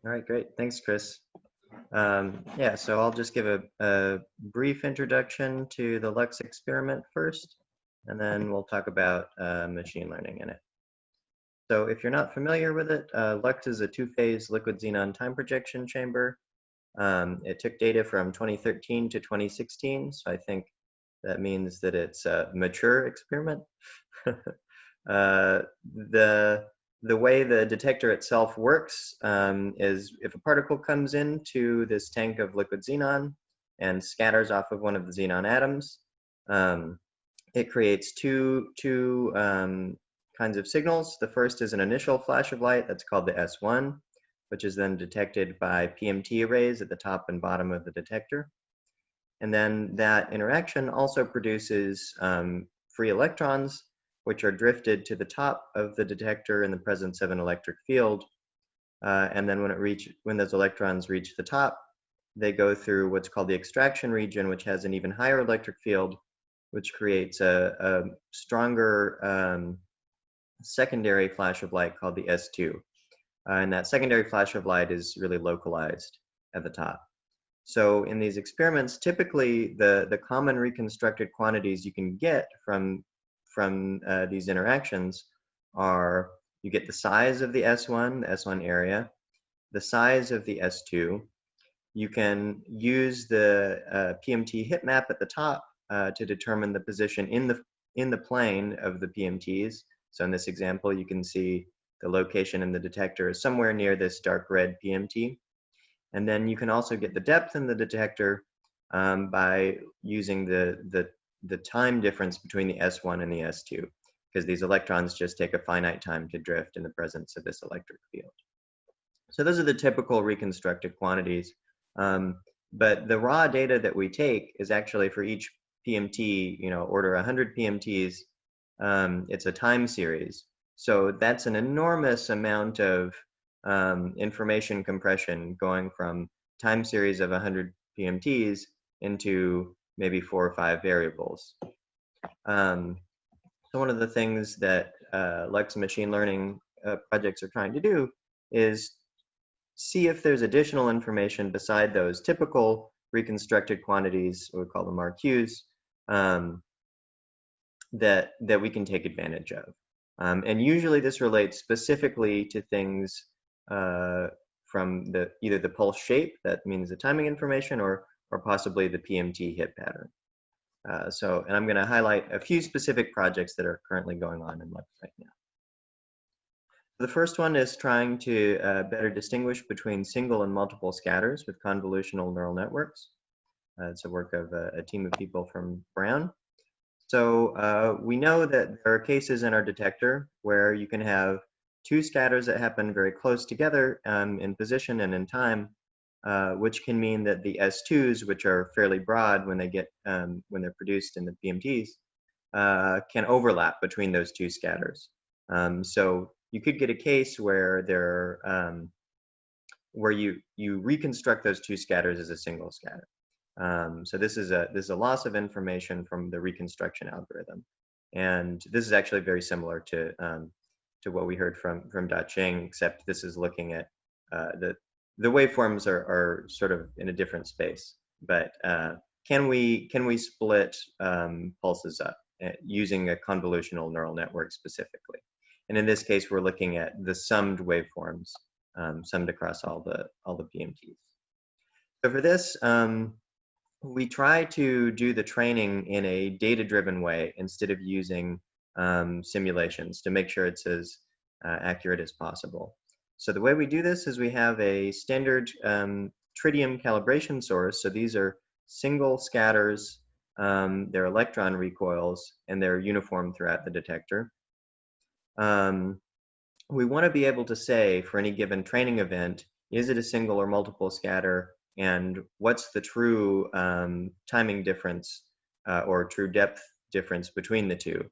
All right, great. Thanks, Chris. Yeah, so I'll just give a brief introduction to the LUX experiment first, and then we'll talk about machine learning in it. So if you're not familiar with it, LUX is a two-phase liquid xenon time projection chamber. It took data from 2013 to 2016, so I think that means that it's a mature experiment. Uh, the the way the detector itself works is if a particle comes into this tank of liquid xenon and scatters off of one of the xenon atoms, um, it creates two kinds of signals. The first is an initial flash of light that's called the S1, which is then detected by PMT arrays at the top and bottom of the detector. And then that interaction also produces free electrons, which are drifted to the top of the detector in the presence of an electric field. And then when those electrons reach the top, they go through what's called the extraction region, which has an even higher electric field, which creates a stronger secondary flash of light called the S2. And that secondary flash of light is really localized at the top. So in these experiments, typically the common reconstructed quantities you can get from these interactions are you get the size of the S1 area, the size of the S2. You can use the PMT hit map at the top to determine the position in the plane of the PMTs. So in this example, you can see the location in the detector is somewhere near this dark red PMT. And then you can also get the depth in the detector by using the time difference between the S1 and the S2, because these electrons just take a finite time to drift in the presence of this electric field. So those are the typical reconstructed quantities. But the raw data that we take is actually for each PMT, order 100 PMTs, it's a time series. So that's an enormous amount of information compression going from time series of 100 PMTs into maybe 4 or 5 variables. So one of the things that LUX machine learning projects are trying to do is see if there's additional information beside those typical reconstructed quantities, we call them RQs, that we can take advantage of. And usually this relates specifically to things from either the pulse shape, that means the timing information, or possibly the PMT hit pattern. And I'm going to highlight a few specific projects that are currently going on in LUX right now. The first one is trying to better distinguish between single and multiple scatters with convolutional neural networks. It's a work of a team of people from Brown. So we know that there are cases in our detector where you can have two scatters that happen very close together in position and in time, which can mean that the S2s, which are fairly broad when they're produced in the PMTs, can overlap between those two scatters. So you could get a case where where you reconstruct those two scatters as a single scatter. So this is a loss of information from the reconstruction algorithm, and this is actually very similar to what we heard from Da-Ching, except this is looking at the waveforms are sort of in a different space. But can we split pulses up using a convolutional neural network specifically? And in this case, we're looking at the summed waveforms, summed across all the PMTs. So for this, we try to do the training in a data-driven way instead of using simulations to make sure it's as accurate as possible. So the way we do this is we have a standard tritium calibration source. So these are single scatters, they're electron recoils, and they're uniform throughout the detector. We want to be able to say for any given training event, is it a single or multiple scatter, and what's the true timing difference or true depth difference between the two.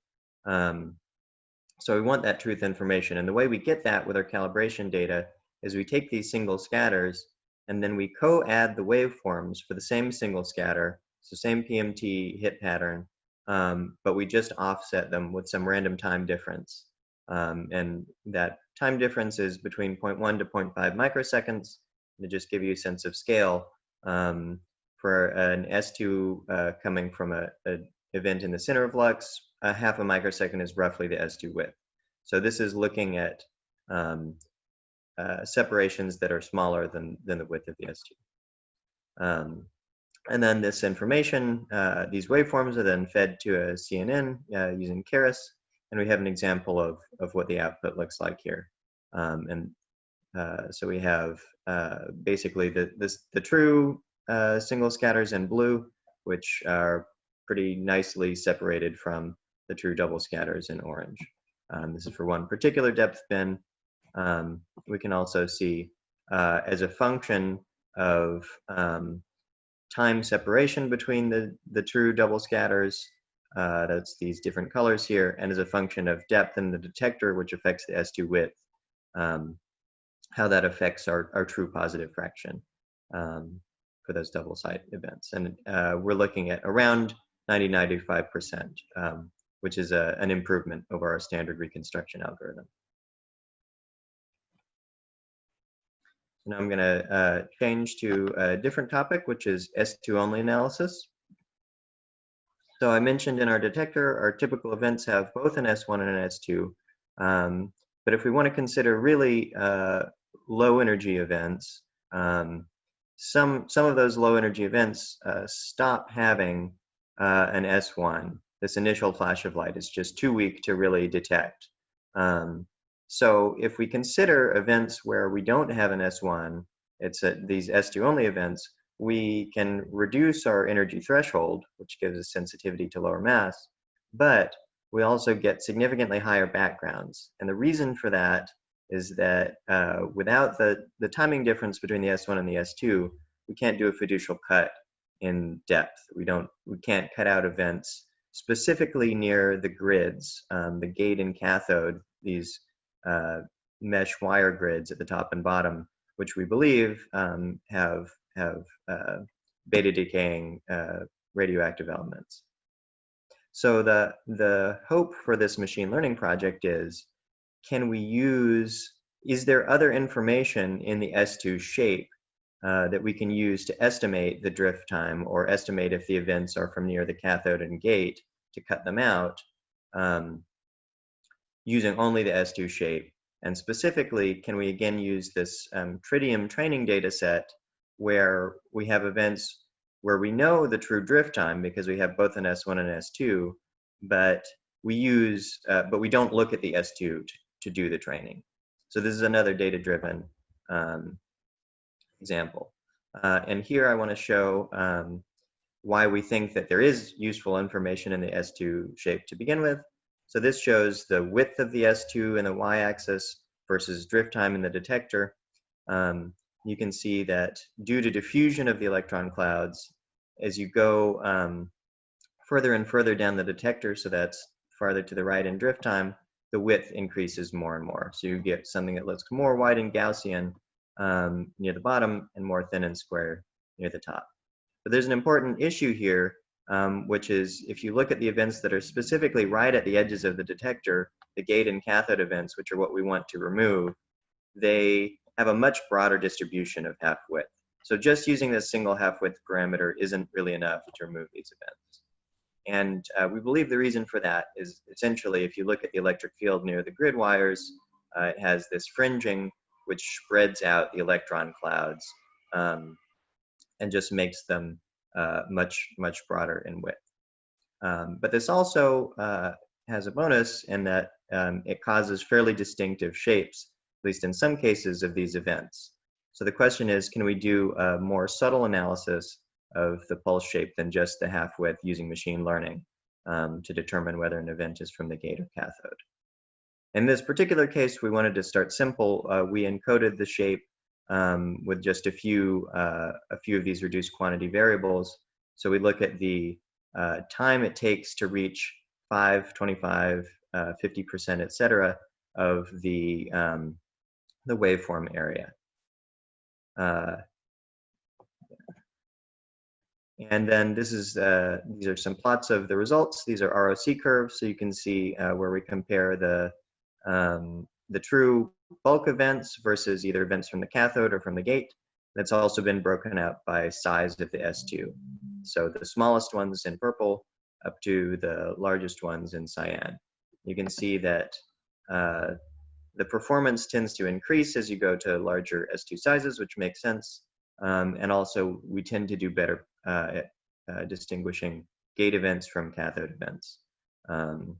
So we want that truth information, and the way we get that with our calibration data is we take these single scatters and then we co-add the waveforms for the same single scatter, so same PMT hit pattern, but we just offset them with some random time difference. And that time difference is between 0.1 to 0.5 microseconds. To just give you a sense of scale, for an S2 coming from a event in the center of LUX, a half a microsecond is roughly the S2 width. So this is looking at separations that are smaller than the width of the S2. And then this information, these waveforms are then fed to a CNN using Keras, and we have an example of what the output looks like here. So we have basically the true single scatters in blue, which are pretty nicely separated from the true double scatters in orange. This is for one particular depth bin. We can also see as a function of time separation between the true double scatters, that's these different colors here, and as a function of depth in the detector, which affects the S2 width, how that affects our true positive fraction for those double site events. And we're looking at around 90–95%, which is an improvement over our standard reconstruction algorithm. So now I'm going to change to a different topic, which is S2 only analysis. So I mentioned in our detector, our typical events have both an S1 and an S2. But if we want to consider really low energy events, some of those low energy events stop having an S1. This initial flash of light is just too weak to really detect. So if we consider events where we don't have an S1, it's these S2 only events, we can reduce our energy threshold, which gives us sensitivity to lower mass, but we also get significantly higher backgrounds. And the reason for that is that without the timing difference between the S1 and the S2, we can't do a fiducial cut in depth. We can't cut out events specifically near the grids, the gate and cathode, these mesh wire grids at the top and bottom, which we believe have beta decaying radioactive elements. So the hope for this machine learning project is, is there other information in the S2 shape that we can use to estimate the drift time or estimate if the events are from near the cathode and gate to cut them out using only the S2 shape? And specifically, can we again use this Tritium training data set where we have events where we know the true drift time because we have both an S1 and S2, but we don't look at the S2 to do the training. So this is another data-driven example. And here I want to show why we think that there is useful information in the S2 shape to begin with. So this shows the width of the S2 in the y-axis versus drift time in the detector. You can see that due to diffusion of the electron clouds, as you go further and further down the detector, so that's farther to the right in drift time, the width increases more and more. So you get something that looks more wide and Gaussian near the bottom and more thin and square near the top. But there's an important issue here, which is if you look at the events that are specifically right at the edges of the detector, the gate and cathode events, which are what we want to remove, they have a much broader distribution of half width. So just using this single half width parameter isn't really enough to remove these events. And we believe the reason for that is essentially if you look at the electric field near the grid wires, it has this fringing which spreads out the electron clouds and just makes them much broader in width. But this also has a bonus in that it causes fairly distinctive shapes, at least in some cases, of these events. So the question is, can we do a more subtle analysis of the pulse shape than just the half width using machine learning to determine whether an event is from the gate or cathode? In this particular case, we wanted to start simple. We encoded the shape with just a few of these reduced quantity variables. So we look at the time it takes to reach 5, 25, 50%, et cetera, of the waveform area. And then these are some plots of the results. These are ROC curves, so you can see where we compare the the true bulk events versus either events from the cathode or from the gate. That's also been broken out by size of the S2. So the smallest ones in purple up to the largest ones in cyan. You can see that the performance tends to increase as you go to larger S2 sizes, which makes sense. And also, we tend to do better at distinguishing gate events from cathode events. And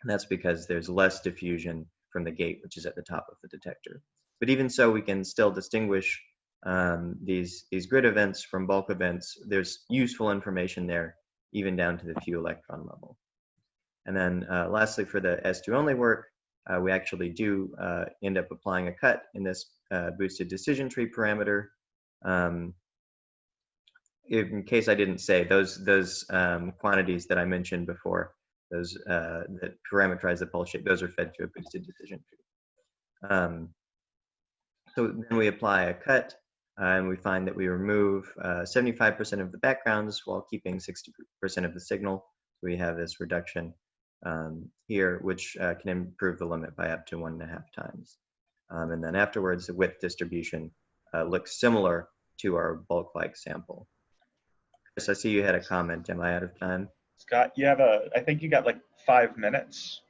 that's because there's less diffusion from the gate, which is at the top of the detector. But even so, we can still distinguish these grid events from bulk events. There's useful information there, even down to the few electron level. And then lastly, for the S2 only work, we actually do end up applying a cut in this boosted decision tree parameter. In case I didn't say, those quantities that I mentioned before, those that parameterize the pulse shape, those are fed to a boosted decision tree. So then we apply a cut, and we find that we remove 75% of the backgrounds while keeping 60% of the signal. So we have this reduction here, which can improve the limit by up to 1.5 times. And then afterwards, the width distribution looks similar to our bulk-like sample. Chris, I see you had a comment. Am I out of time? Scott, you have I think you got like 5 minutes.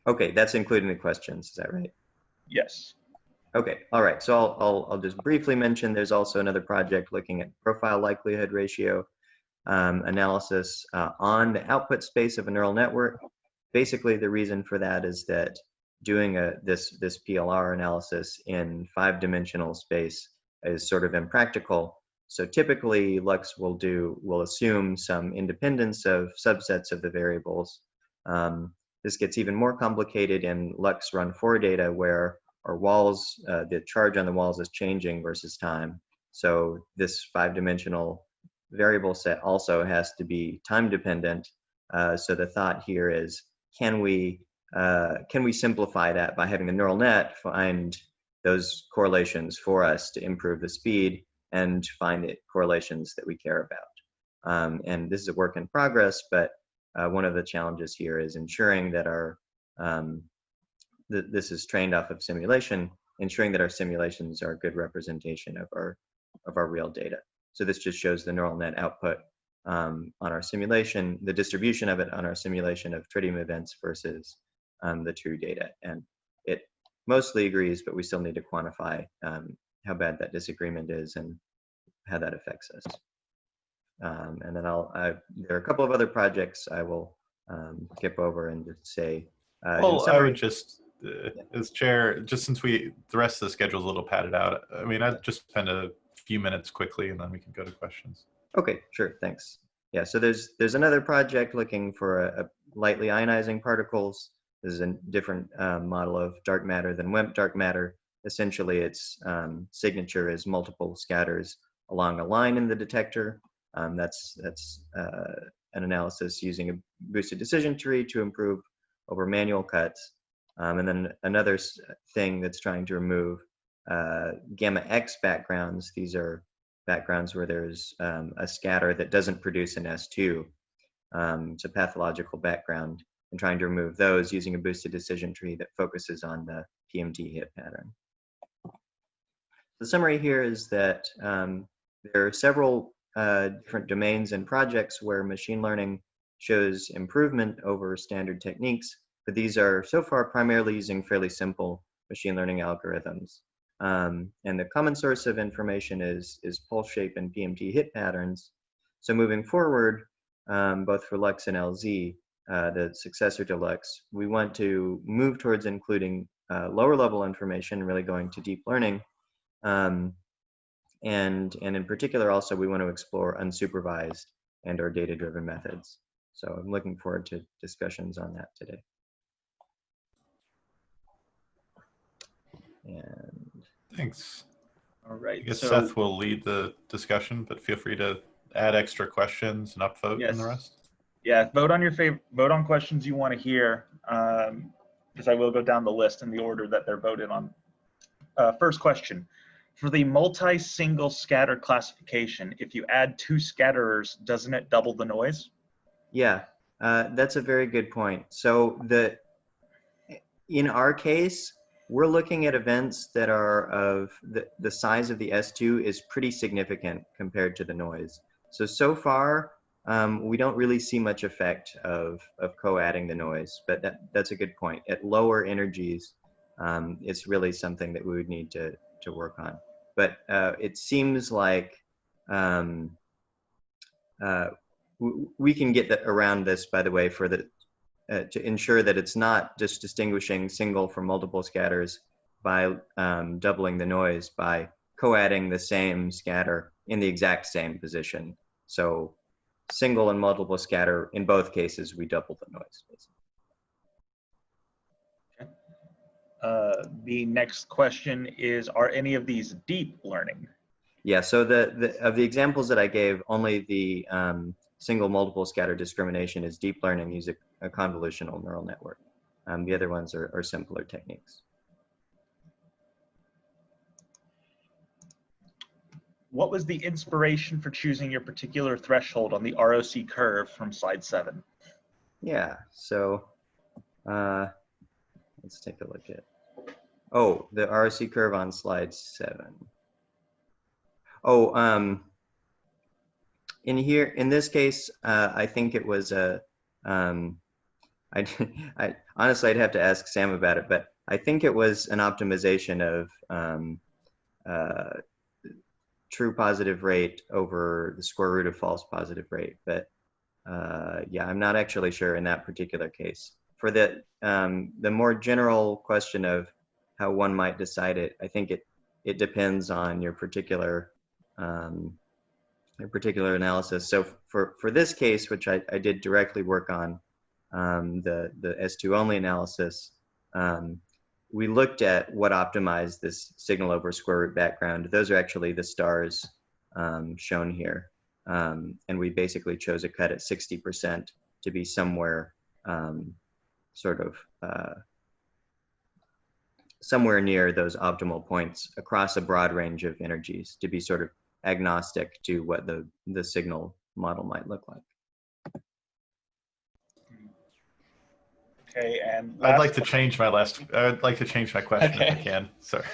Okay, that's including the questions, is that right? Yes. Okay, all right, so I'll just briefly mention there's also another project looking at profile likelihood ratio analysis on the output space of a neural network. Basically, the reason for that is that doing this PLR analysis in 5-dimensional space is sort of impractical. So typically, LUX will assume some independence of subsets of the variables. This gets even more complicated in LUX run 4 data, where our walls, the charge on the walls is changing versus time. So this 5-dimensional variable set also has to be time dependent. So the thought here is, can we simplify that by having the neural net find those correlations for us to improve the speed and find the correlations that we care about? And this is a work in progress, but one of the challenges here is ensuring that our this is trained off of simulation, ensuring that our simulations are a good representation of our real data. So this just shows the neural net output on our simulation, the distribution of it on our simulation of tritium events versus the true data. And it mostly agrees, but we still need to quantify how bad that disagreement is and how that affects us. And then there are a couple of other projects I will skip over and just say. Well, I would just, as chair, just since the rest of the schedule is a little padded out, I mean, I'd just spend a few minutes quickly and then we can go to questions. Okay, sure, thanks. Yeah, so there's another project looking for a lightly ionizing particles. This is a different model of dark matter than WEMP dark matter. Essentially, its signature is multiple scatters along a line in the detector. That's an analysis using a boosted decision tree to improve over manual cuts. And then another thing that's trying to remove gamma X backgrounds. These are backgrounds where there's a scatter that doesn't produce an S2. It's a pathological background, and trying to remove those using a boosted decision tree that focuses on the PMT hit pattern. The summary here is that there are several different domains and projects where machine learning shows improvement over standard techniques, but these are so far primarily using fairly simple machine learning algorithms. And the common source of information is pulse shape and PMT hit patterns. So moving forward, both for LUX and LZ, the successor to LUX, we want to move towards including lower level information, really going to deep learning. And in particular, also, we want to explore unsupervised and or data-driven methods. So I'm looking forward to discussions on that today. And thanks. All right. I guess so, Seth will lead the discussion, but feel free to add extra questions and upvote yes. on the rest. Yeah, vote on questions you want to hear, because I will go down the list in the order that they're voted on. First question. For the multi-single scatter classification, if you add 2 scatterers, doesn't it double the noise? Yeah, that's a very good point. So in our case, we're looking at events that are of the size of the S2 is pretty significant compared to the noise. So far, we don't really see much effect of co-adding the noise, but that's a good point. At lower energies, it's really something that we would need to work on. But it seems like we can get around this, by the way, for to ensure that it's not just distinguishing single from multiple scatters by doubling the noise by co-adding the same scatter in the exact same position. So single and multiple scatter, in both cases, we double the noise, basically. Okay. The next question is, are any of these deep learning? Yeah, so of the examples that I gave, only the single multiple scatter discrimination is deep learning using a convolutional neural network. The other ones are simpler techniques. What was the inspiration for choosing your particular threshold on the ROC curve from slide 7? Yeah, so let's take a look at, oh, the ROC curve on slide 7. Oh, in here, in this case, I think it was a, I honestly, I'd have to ask Sam about it, but I think it was an optimization of true positive rate over the square root of false positive rate. But yeah, I'm not actually sure in that particular case. For the more general question of how one might decide it, I think it depends on your particular analysis. So for this case, which I did directly work on, the S2 only analysis, we looked at what optimized this signal over square root background. Those are actually the stars shown here. And we basically chose a cut at 60% to be somewhere somewhere near those optimal points across a broad range of energies, to be sort of agnostic to what the signal model might look like. Okay, and I'd like to change my question if I can. Sorry.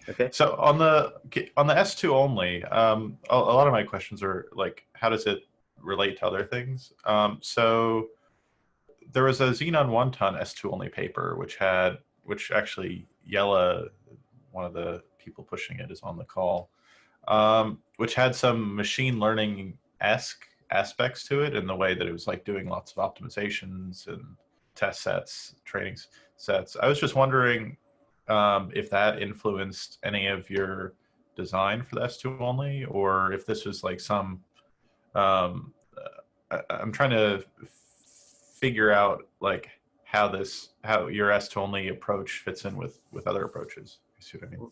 Okay. So on the S2 only, a lot of my questions are like, how does it relate to other things? So there was a Xenon 1-ton S2 only paper, which actually Yella, one of the people pushing it, is on the call, which had some machine learning-esque aspects to it in the way that it was like doing lots of optimizations and test sets, training sets. I was just wondering if that influenced any of your design for the S2 only, or if this was like some, I'm trying to figure out like how your S2 only approach fits in with other approaches. You see what I mean?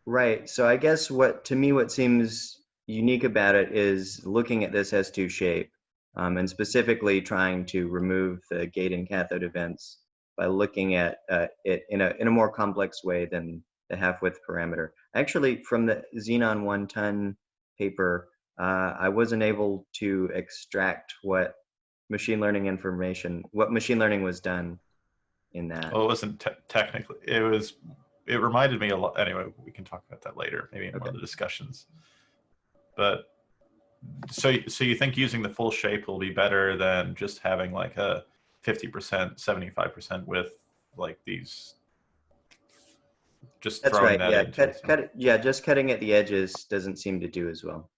Right. So I guess what seems unique about it is looking at this S2 shape, and specifically trying to remove the gate and cathode events by looking at it in a more complex way than the half-width parameter. Actually, from the Xenon 1-ton paper, I wasn't able to extract what machine learning was done in that. Well, it wasn't technically. It reminded me a lot. Anyway, we can talk about that later, maybe in one of the discussions. But so you think using the full shape will be better than just having like a 50%, 75% with like these? Just That's throwing right. that Yeah, into just cutting at the edges doesn't seem to do as well.